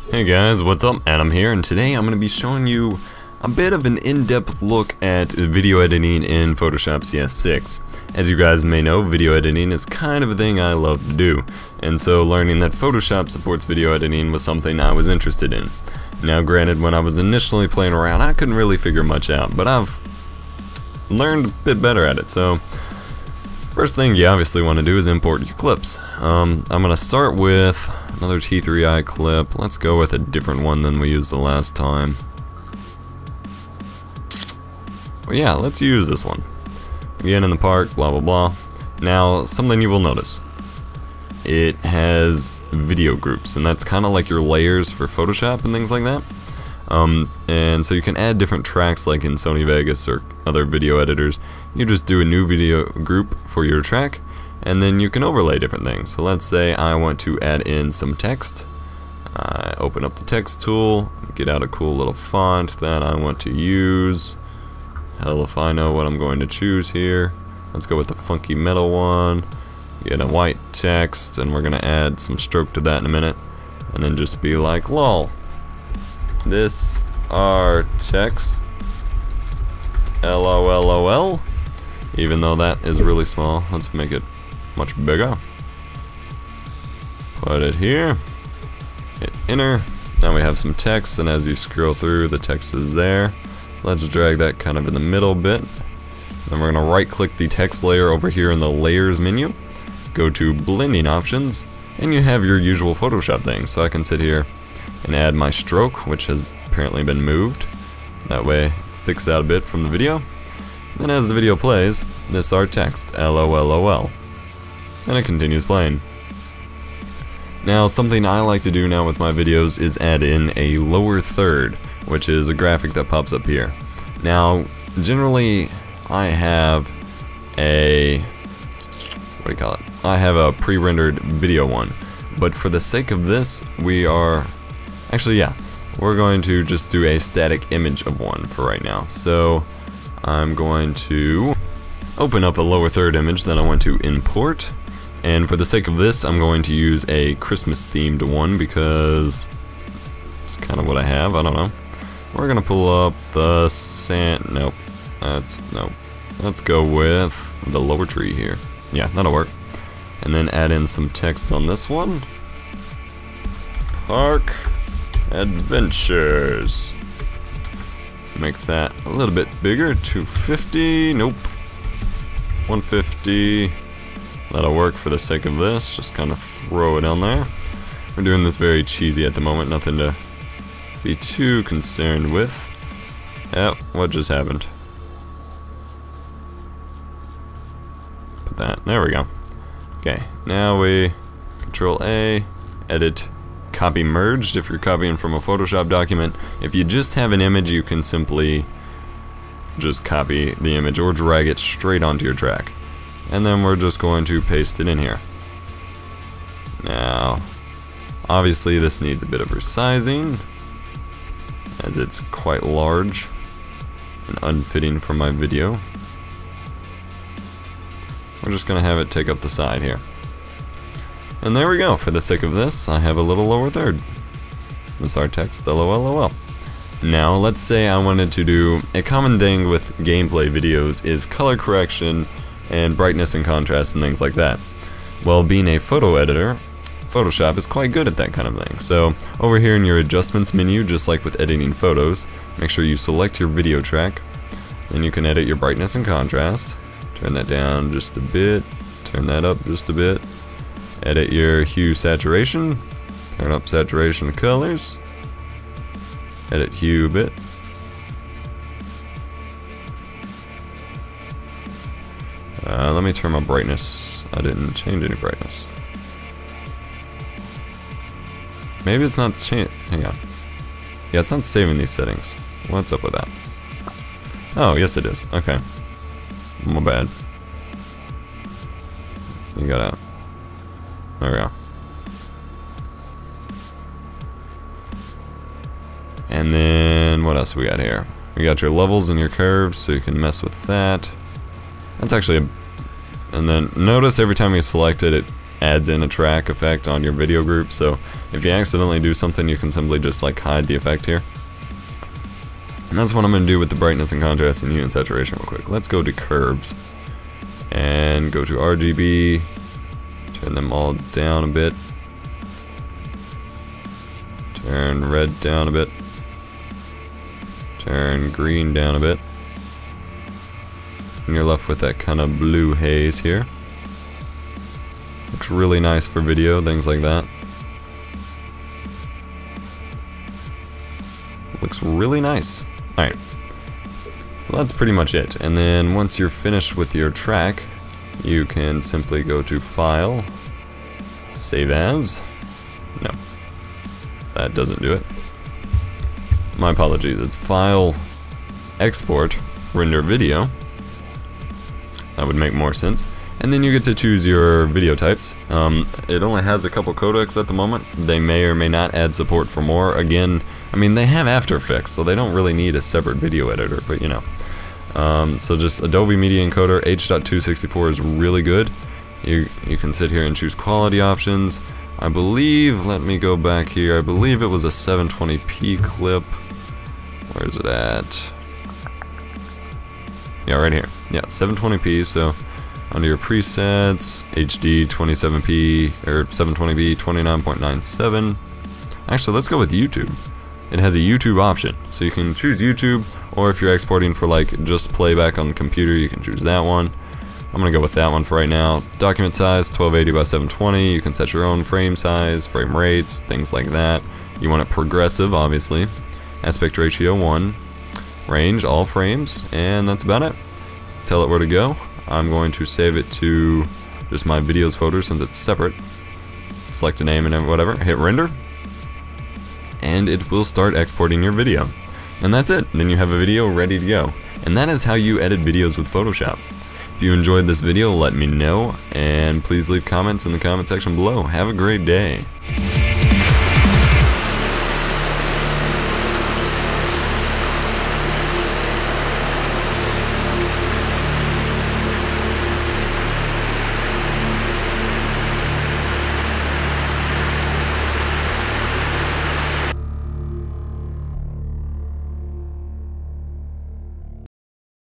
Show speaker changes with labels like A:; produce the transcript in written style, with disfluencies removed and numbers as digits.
A: Hey guys, what's up? Adam here, and today I'm going to be showing you a bit of an in-depth look at video editing in Photoshop CS6. As you guys may know, video editing is kind of a thing I love to do, and so learning that Photoshop supports video editing was something I was interested in. Now granted, when I was initially playing around, I couldn't really figure much out, but I've learned a bit better at it. So first thing you obviously want to do is import your clips. I'm going to start with another T3i clip. Let's go with a different one than we used the last time. Well, yeah, let's use this one. Again, in the park, blah blah blah. Now, something you will notice. It has video groups, and that's kind of like your layers for Photoshop and things like that. And so you can add different tracks like in Sony Vegas or other video editors. You just do a new video group for your track, and then you can overlay different things. So let's say I want to add in some text. I open up the text tool, get out a cool little font that I want to use. Hell if I know what I'm going to choose here. Let's go with the funky metal one. Get a white text, and we're going to add some stroke to that in a minute. And then just be like, lol. This our text. LOLOL. Even though that is really small, let's make it much bigger. Put it here. Hit enter. Now we have some text, and as you scroll through, the text is there. Let's drag that kind of in the middle bit. Then we're going to right click the text layer over here in the layers menu. Go to blending options, and you have your usual Photoshop thing. So I can sit here and add my stroke, which has apparently been moved. That way it sticks out a bit from the video. Then as the video plays, this our text, LOLOL. And it continues playing. Now something I like to do now with my videos is add in a lower third, which is a graphic that pops up here. Now generally I have a, what do you call it? I have a pre-rendered video one, but for the sake of this we're going to just do a static image of one for right now. So I'm going to open up a lower third image that I want to import, and for the sake of this I'm going to use a Christmas themed one because it's kind of what I have. I don't know. We're gonna pull up the nope. Let's go with the lower tree here. Yeah, that'll work. And then add in some text on this one. Park Adventures. Make that a little bit bigger. 250. Nope. 150. That'll work for the sake of this. Just kind of throw it on there. We're doing this very cheesy at the moment. Nothing to be too concerned with. Yep, what just happened? Put that, there we go. Okay, now we Control A, edit, copy merged if you're copying from a Photoshop document. If you just have an image, you can simply just copy the image or drag it straight onto your track. And then we're just going to paste it in here. Now, obviously this needs a bit of resizing, as it's quite large and unfitting for my video. We're just going to have it take up the side here. And there we go. For the sake of this, I have a little lower third. This is our text, LOLOL. Now, let's say I wanted to do a common thing with gameplay videos is color correction and brightness and contrast and things like that. Well, being a photo editor, Photoshop is quite good at that kind of thing. So over here in your adjustments menu, just like with editing photos, make sure you select your video track. Then you can edit your brightness and contrast. Turn that down just a bit. Turn that up just a bit. Edit your hue saturation. Turn up saturation colors. Edit hue a bit. Let me turn my brightness. I didn't change any brightness. Maybe it's not changing. Hang on. Yeah, it's not saving these settings. What's up with that? Oh, yes it is. Okay. My bad. You gotta. There we go. And then what else we got here? We got your levels and your curves, so you can mess with that. That's actually a. And then notice every time you select it, it adds in a track effect on your video group, so if you accidentally do something, you can simply just like hide the effect here. And that's what I'm going to do with the brightness and contrast and hue and saturation real quick. Let's go to curves and go to RGB, turn them all down a bit, turn red down a bit, turn green down a bit, and you're left with that kind of blue haze here. Looks really nice for video, things like that. Looks really nice. Alright, so that's pretty much it. And then once you're finished with your track, you can simply go to File, Save As. No, that doesn't do it. My apologies, it's File, Export, Render Video. That would make more sense. And then you get to choose your video types. It only has a couple codecs at the moment. They may or may not add support for more. Again, I mean, they have After Effects, so they don't really need a separate video editor, but you know. So just Adobe Media Encoder H.264 is really good. You can sit here and choose quality options. I believe, let me go back here, I believe it was a 720p clip. Where is it at? Yeah, right here. Yeah, 720p, so under your presets, HD 27p, or 720p, 29.97. Actually, let's go with YouTube. It has a YouTube option, so you can choose YouTube, or if you're exporting for like just playback on the computer, you can choose that one. I'm gonna go with that one for right now. Document size, 1280 by 720. You can set your own frame size, frame rates, things like that. You want it progressive, obviously. Aspect ratio 1. Range, all frames, and that's about it. Tell it where to go. I'm going to save it to just my videos folder since it's separate. Select a name and whatever, hit render, and it will start exporting your video. And that's it. Then you have a video ready to go. And that is how you edit videos with Photoshop. If you enjoyed this video, let me know, and please leave comments in the comment section below. Have a great day.